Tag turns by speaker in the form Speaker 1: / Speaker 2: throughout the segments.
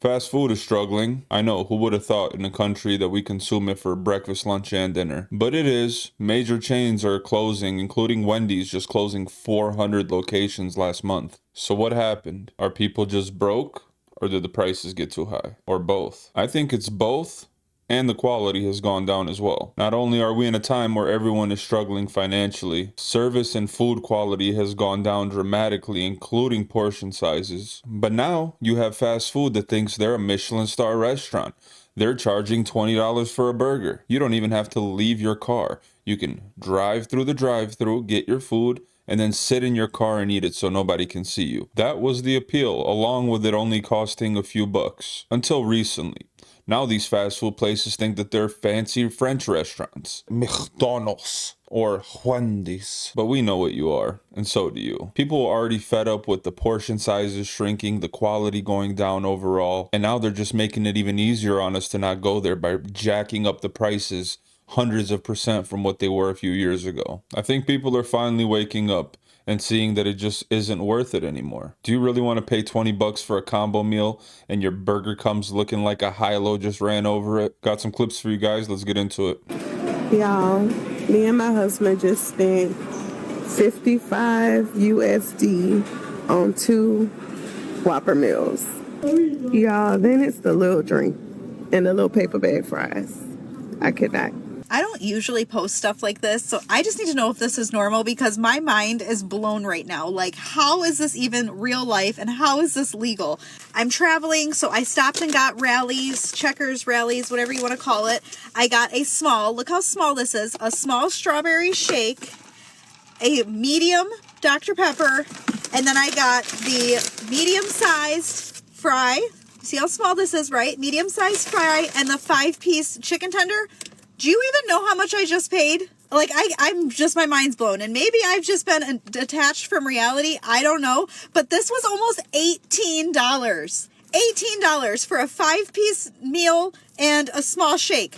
Speaker 1: Fast food is struggling. I know, who would have thought in a country that we consume it for breakfast, lunch, and dinner? But it is. Major chains are closing, including Wendy's just closing 400 locations last month. So what happened? Are people just broke? Or did the prices get too high? Or both? I think it's both. And the quality has gone down as well. Not only are we in a time where everyone is struggling financially, service and food quality has gone down dramatically, including portion sizes. But now you have fast food that thinks they're a Michelin star restaurant. They're charging $20 for a burger. You don't even have to leave your car. You can drive through the drive-thru, get your food, and then sit in your car and eat it so nobody can see you. That was the appeal, along with it only costing a few bucks. Until recently. Now these fast food places think that they're fancy French restaurants. McDonald's or Wendy's. But we know what you are, and so do you. People are already fed up with the portion sizes shrinking, the quality going down overall, and now they're just making it even easier on us to not go there by jacking up the prices hundreds of % from what they were a few years ago. I think people are finally waking up and seeing that it just isn't worth it anymore. Do you really want to pay 20 bucks for a combo meal and your burger comes looking like a high-low just ran over it? Got some clips for you guys. Let's get into it.
Speaker 2: Y'all, me and my husband just spent 55 USD on 2 Whopper meals. Y'all, then it's the little drink and the little paper bag fries. I could not.
Speaker 3: I don't usually post stuff like this, so I just need to know if this is normal because my mind is blown right now. Like, how is this even real life and how is this legal? I'm traveling, so I stopped and got Rallies, Checkers, Rallies, whatever you want to call it. I got a small, look how small this is, a small strawberry shake, a medium Dr. Pepper, and then I got the medium-sized fry. See how small this is, right? Medium-sized fry and the 5-piece chicken tender. Do you even know how much I just paid? Like, I'm just, my mind's blown. And maybe I've just been detached from reality. I don't know. But this was almost $18. $18 for a 5-piece meal and a small shake.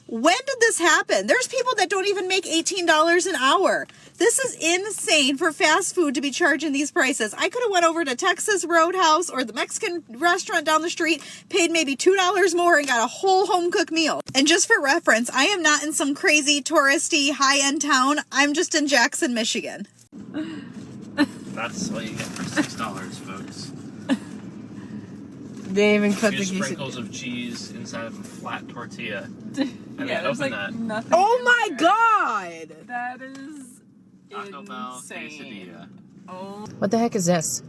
Speaker 3: When did this happen? There's people that don't even make $18 an hour. This is insane for fast food to be charging these prices. I could have went over to Texas Roadhouse or the Mexican restaurant down the street, paid maybe $2 more and got a whole home-cooked meal. And just for reference, I am not in some crazy touristy high-end town. I'm just in Jackson, Michigan.
Speaker 4: That's what you get for $6, folks.
Speaker 5: They even cut
Speaker 4: a
Speaker 5: the
Speaker 4: few sprinkles of cheese inside of a flat tortilla. And
Speaker 5: yeah,
Speaker 4: then
Speaker 5: there's
Speaker 4: open
Speaker 5: like
Speaker 4: that.
Speaker 5: nothing.
Speaker 3: Oh my God!
Speaker 5: That is
Speaker 4: Taco Bell
Speaker 5: insane.
Speaker 4: quesadilla.
Speaker 5: Oh.
Speaker 6: What the heck is this?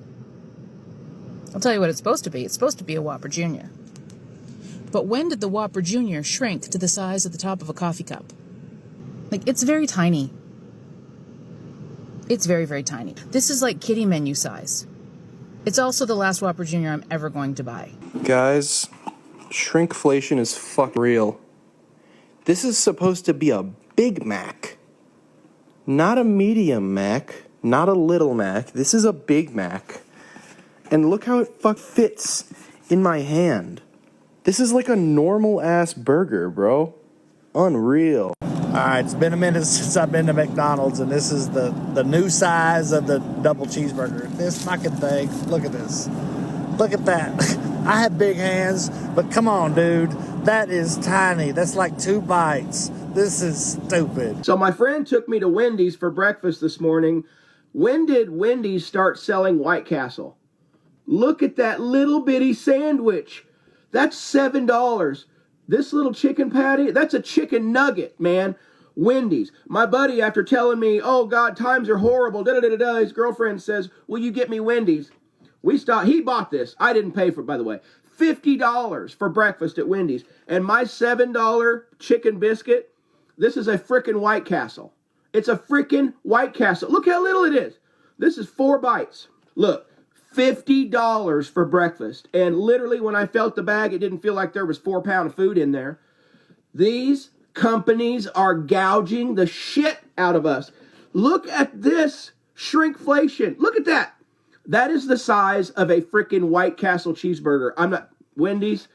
Speaker 6: I'll tell you what it's supposed to be. It's supposed to be a Whopper Jr. But when did the Whopper Jr. shrink to the size of the top of a coffee cup? Like, it's very tiny. It's very, very tiny. This is like kiddie menu size. It's also the last Whopper Jr. I'm ever going to buy.
Speaker 7: Guys, shrinkflation is fuck real. This is supposed to be a Big Mac. Not a medium Mac, not a little Mac. This is a Big Mac. And look how it fuck fits in my hand. This is like a normal ass burger, bro. Unreal.
Speaker 8: Alright, it's been a minute since I've been to McDonald's, and this is the new size of the double cheeseburger. This fucking thing, look at this. Look at that. I have big hands, but come on, dude. That is tiny. That's like 2 bites. This is stupid.
Speaker 9: So my friend took me to Wendy's for breakfast this morning. When did Wendy's start selling White Castle? Look at that little bitty sandwich. That's $7. This little chicken patty, that's a chicken nugget, man. Wendy's. My buddy, after telling me, oh God, times are horrible, his girlfriend says, will you get me Wendy's? We stopped. He bought this. I didn't pay for it, by the way. $50 for breakfast at Wendy's. And my $7 chicken biscuit, this is a frickin' White Castle. It's a frickin' White Castle. Look how little it is. This is 4 bites. Look, $50 for breakfast. And literally when I felt the bag, it didn't feel like there was 4 pounds of food in there. These companies are gouging the shit out of us. Look at this shrinkflation. Look at that. That is the size of a freaking White Castle cheeseburger. I'm not, Wendy's,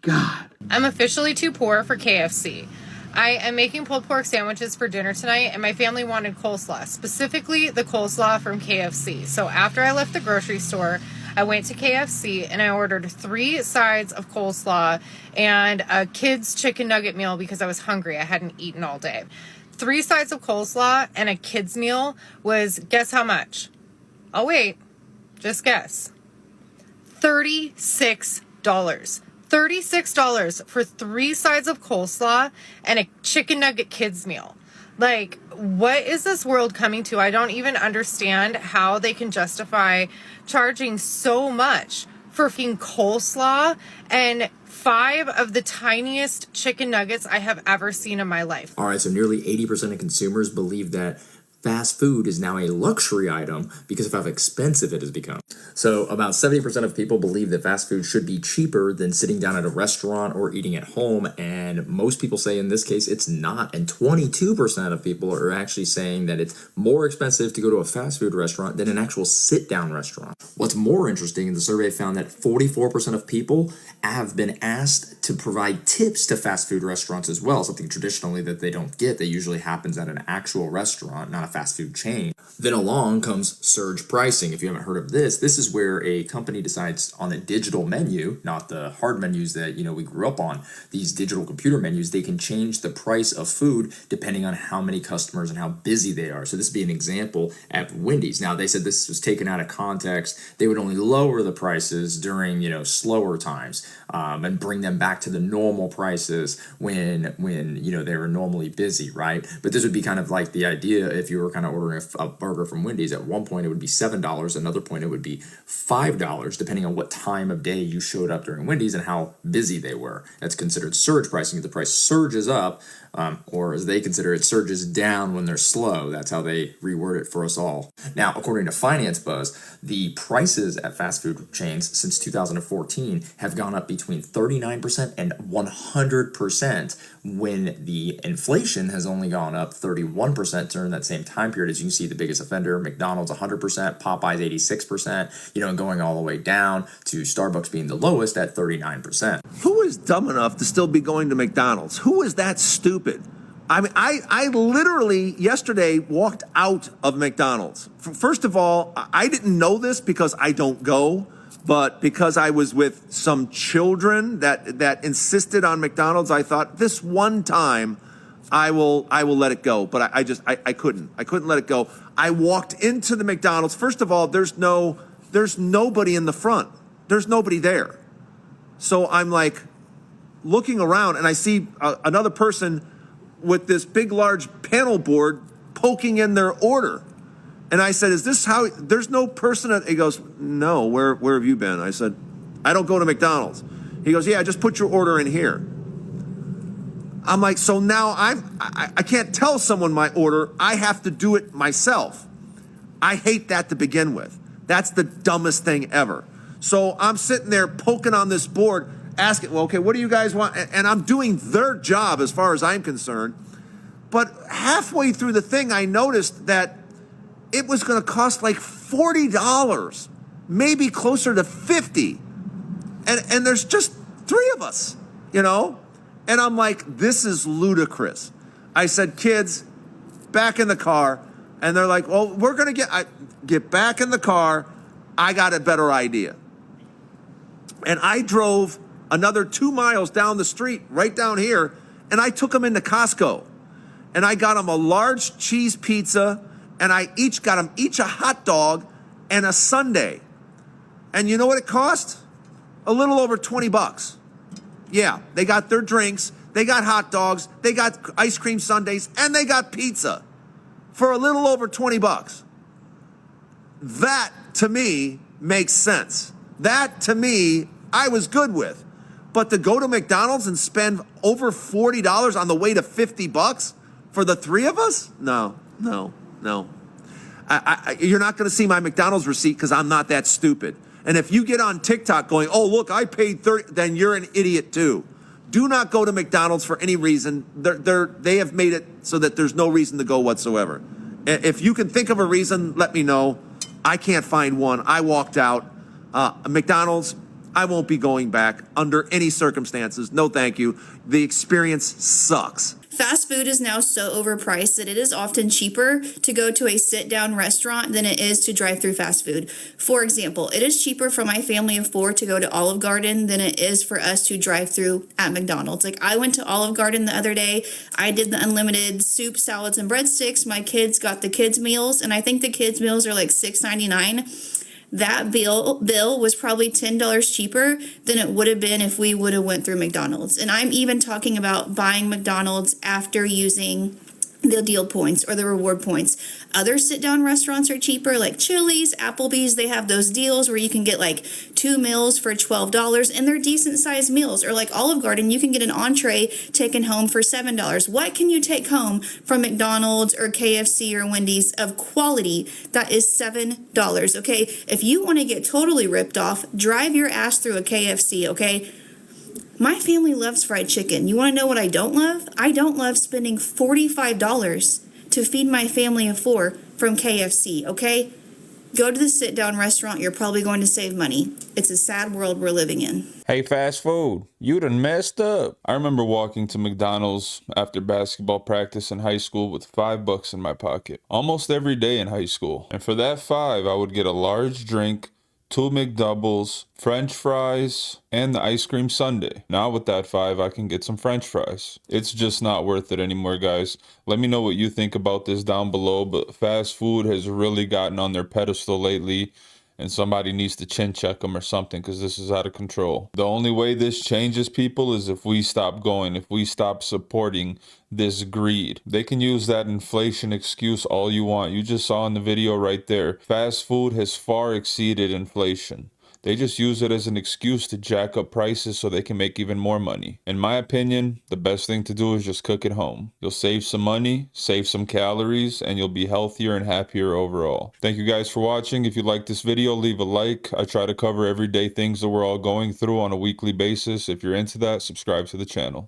Speaker 9: God.
Speaker 10: I'm officially too poor for KFC. I am making pulled pork sandwiches for dinner tonight, and my family wanted coleslaw, specifically the coleslaw from KFC. So after I left the grocery store, I went to KFC and I ordered 3 sides of coleslaw and a kid's chicken nugget meal because I was hungry. I hadn't eaten all day. 3 sides of coleslaw and a kid's meal was, guess how much? Oh, wait. Just guess. $36. $36 for 3 sides of coleslaw and a chicken nugget kids meal. Like, what is this world coming to? I don't even understand how they can justify charging so much for freaking coleslaw and 5 of the tiniest chicken nuggets I have ever seen in my life.
Speaker 5: All right, so nearly 80% of consumers believe that fast food is now a luxury item because of how expensive it has become. So about 70% of people believe that fast food should be cheaper than sitting down at a restaurant or eating at home, and most people say in this case it's not. And 22% of people are actually saying that it's more expensive to go to a fast food restaurant than an actual sit-down restaurant. What's more interesting, the survey found that 44% of people have been asked to provide tips to fast food restaurants as well, something traditionally that they don't get. That usually happens at an actual restaurant, not a fast food chain. Then along comes surge pricing. If you haven't heard of this, this is where a company decides on a digital menu, not the hard menus that we grew up on, these digital computer menus, they can change the price of food depending on how many customers and how busy they are. So this would be an example at Wendy's. Now they said this was taken out of context. They would only lower the prices during slower times and bring them back to the normal prices when they were normally busy, right? But this would be kind of like the idea if you were kind of ordering a burger from Wendy's. At one point it would be $7, another point it would be $5, depending on what time of day you showed up during Wendy's and how busy they were. That's considered surge pricing. If the price surges up, or as they consider it, surges down when they're slow. That's how they reword it for us all. Now, according to Finance Buzz, the prices at fast food chains since 2014 have gone up between 39% and 100%, when the inflation has only gone up 31% during that same time period. As you can see, the biggest offender, McDonald's 100%, Popeyes 86%, and going all the way down to Starbucks being the lowest at 39%.
Speaker 11: Who is dumb enough to still be going to McDonald's? Who is that stupid? I mean, I literally yesterday walked out of McDonald's. First of all, I didn't know this because I don't go, but because I was with some children that insisted on McDonald's, I thought this one time I will let it go. But I couldn't let it go. I walked into the McDonald's. First of all, there's nobody in the front. There's nobody there. So I'm like looking around and I see another person with this big, large panel board poking in their order. And I said, is this how, there's no person he goes, no, where have you been? I said, I don't go to McDonald's. He goes, yeah, just put your order in here. I'm like, so now I can't tell someone my order. I have to do it myself. I hate that to begin with. That's the dumbest thing ever. So I'm sitting there poking on this board, asking, well, okay, what do you guys want? And I'm doing their job as far as I'm concerned. But halfway through the thing, I noticed that it was going to cost like $40, maybe closer to $50. And there's just 3 of us, And I'm like, this is ludicrous. I said, kids, back in the car. And they're like, well, we're going to get back in the car. I got a better idea. And I drove another 2 miles down the street, right down here, and I took them into Costco. And I got them a large cheese pizza, and I got them each a hot dog and a sundae. And you know what it cost? A little over $20. Yeah, they got their drinks, they got hot dogs, they got ice cream sundaes, and they got pizza for a little over $20. That, to me, makes sense. That, to me, I was good with. But to go to McDonald's and spend over $40 on the way to $50 for the 3 of us? No. You're not going to see my McDonald's receipt because I'm not that stupid. And if you get on TikTok going, oh, look, I paid $30, then you're an idiot too. Do not go to McDonald's for any reason. They have made it so that there's no reason to go whatsoever. If you can think of a reason, let me know. I can't find one. I walked out. McDonald's, I won't be going back under any circumstances. No, thank you. The experience sucks.
Speaker 12: Fast food is now so overpriced that it is often cheaper to go to a sit-down restaurant than it is to drive through fast food. For example, it is cheaper for my family of 4 to go to Olive Garden than it is for us to drive through at McDonald's. Like, I went to Olive Garden the other day. I did the unlimited soup, salads, and breadsticks. My kids got the kids meals, and I think the kids meals are like $6.99. That bill was probably $10 cheaper than it would have been if we would have went through McDonald's. And I'm even talking about buying McDonald's after using the deal points or the reward points. Other sit-down restaurants are cheaper, like Chili's, Applebee's. They have those deals where you can get like 2 meals for $12, and they're decent-sized meals. Or like Olive Garden, you can get an entree taken home for $7. What can you take home from McDonald's or KFC or Wendy's of quality that is $7? Okay, if you want to get totally ripped off, drive your ass through a KFC. Okay. My family loves fried chicken. You want to know what I don't love? I don't love spending $45 to feed my family of 4 from KFC, okay? Go to the sit-down restaurant. You're probably going to save money. It's a sad world we're living in.
Speaker 1: Hey, fast food, you done messed up. I remember walking to McDonald's after basketball practice in high school with $5 in my pocket, almost every day in high school. And for that $5, I would get a large drink, 2 McDoubles, French fries, and the ice cream sundae. Now with that $5, I can get some French fries. It's just not worth it anymore, guys. Let me know what you think about this down below, but fast food has really gotten on their pedestal lately, and somebody needs to chin check them or something, because this is out of control. The only way this changes, people, is if we stop going, if we stop supporting this greed. They can use that inflation excuse all you want. You just saw in the video right there. Fast food has far exceeded inflation. They just use it as an excuse to jack up prices so they can make even more money. In my opinion, the best thing to do is just cook at home. You'll save some money, save some calories, and you'll be healthier and happier overall. Thank you guys for watching. If you like this video, leave a like. I try to cover everyday things that we're all going through on a weekly basis. If you're into that, subscribe to the channel.